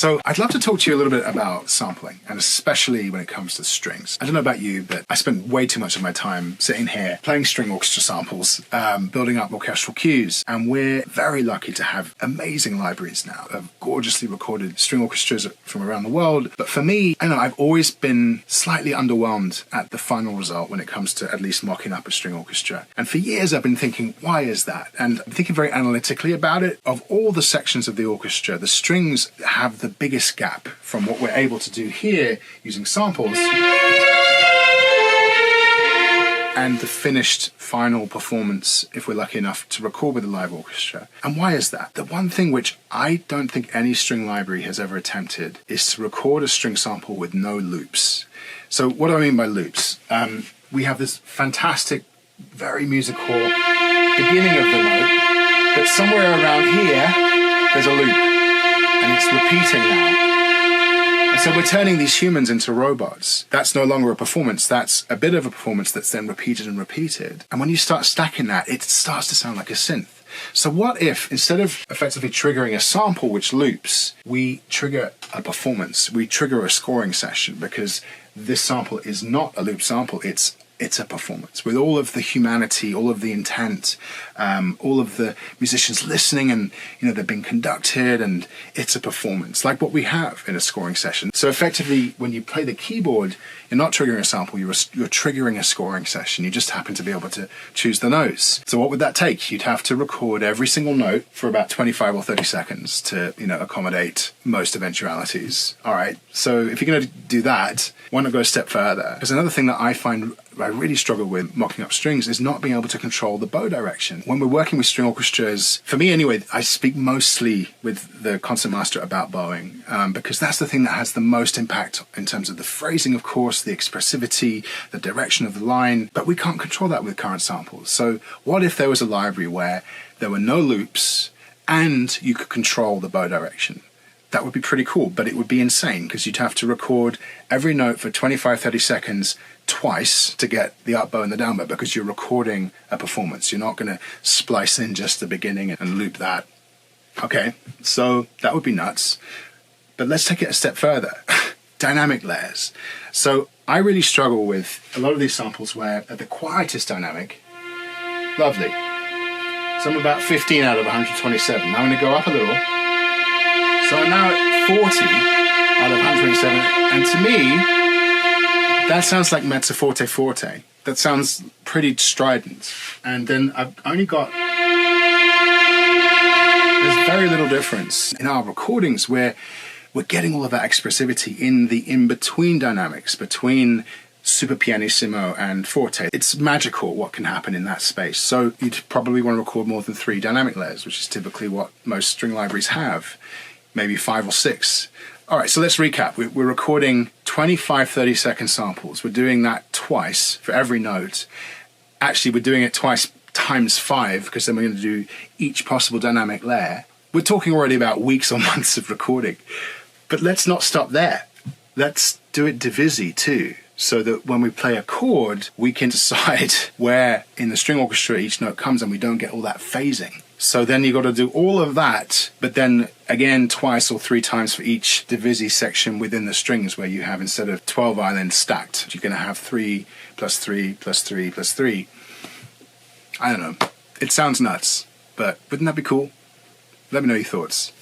So I'd love to talk to you a little bit about sampling, and especially when it comes to strings. I don't know about you, but I spend way too much of my time sitting here playing string orchestra samples, building up orchestral cues, and we're very lucky to have amazing libraries now of gorgeously recorded string orchestras from around the world. But for me, I don't know, I've always been slightly underwhelmed at the final result when it comes to at least mocking up a string orchestra. And for years I've been thinking, why is that? And I'm thinking very analytically about it. Of all the sections of the orchestra, the strings have the biggest gap from what we're able to do here using samples and the finished final performance if we're lucky enough to record with a live orchestra. And why is that? The one thing which I don't think any string library has ever attempted is to record a string sample with no loops. So what do I mean by loops? We have this fantastic, very musical beginning of the note, but somewhere around here there's a loop. And it's repeating now. And so we're turning these humans into robots. That's no longer a performance. That's a bit of a performance that's then repeated and repeated. And when you start stacking that, it starts to sound like a synth. So what if, instead of effectively triggering a sample which loops, we trigger a performance, we trigger a scoring session, because this sample is not a loop sample, it's a performance with all of the humanity, all of the intent, all of the musicians listening, and they're being conducted, and it's a performance like what we have in a scoring session. So effectively, when you play the keyboard, you're not triggering a sample, you're triggering a scoring session. You just happen to be able to choose the notes. So what would that take? You'd have to record every single note for about 25 or 30 seconds to accommodate most eventualities. All right, so if you're going to do that, why not go a step further? Because another thing that I find I really struggle with mocking up strings is not being able to control the bow direction. When we're working with string orchestras, for me anyway, I speak mostly with the concertmaster about bowing, because that's the thing that has the most impact in terms of the phrasing, of course, the expressivity, the direction of the line, but we can't control that with current samples. So what if there was a library where there were no loops and you could control the bow direction? That would be pretty cool, but it would be insane because you'd have to record every note for 25-30 seconds twice to get the up bow and the down bow, because you're recording a performance. You're not going to splice in just the beginning and loop that. Okay, so that would be nuts. But let's take it a step further. Dynamic layers. So I really struggle with a lot of these samples where at the quietest dynamic, lovely. So I'm about 15 out of 127. Now I'm going to go up a little. So I'm now at 40 out of 127, and to me, that sounds like mezzo forte forte. That sounds pretty strident. And then I've only got, there's very little difference. In our recordings where we're getting all of that expressivity in the in-between dynamics, between super pianissimo and forte. It's magical what can happen in that space. So you'd probably want to record more than 3 dynamic layers, which is typically what most string libraries have. Maybe 5 or 6. All right, so let's recap. We're recording 25-30 second samples. We're doing that twice for every note. Actually, we're doing it twice times 5, because then we're going to do each possible dynamic layer. We're talking already about weeks or months of recording. But let's not stop there. Let's do it divisi too, so that when we play a chord, we can decide where in the string orchestra each note comes and we don't get all that phasing. So then you've got to do all of that, but then again twice or 3 times for each divisi section within the strings, where you have, instead of 12 violins stacked, you're going to have 3 plus 3 plus 3 plus 3. I don't know. It sounds nuts, but wouldn't that be cool? Let me know your thoughts.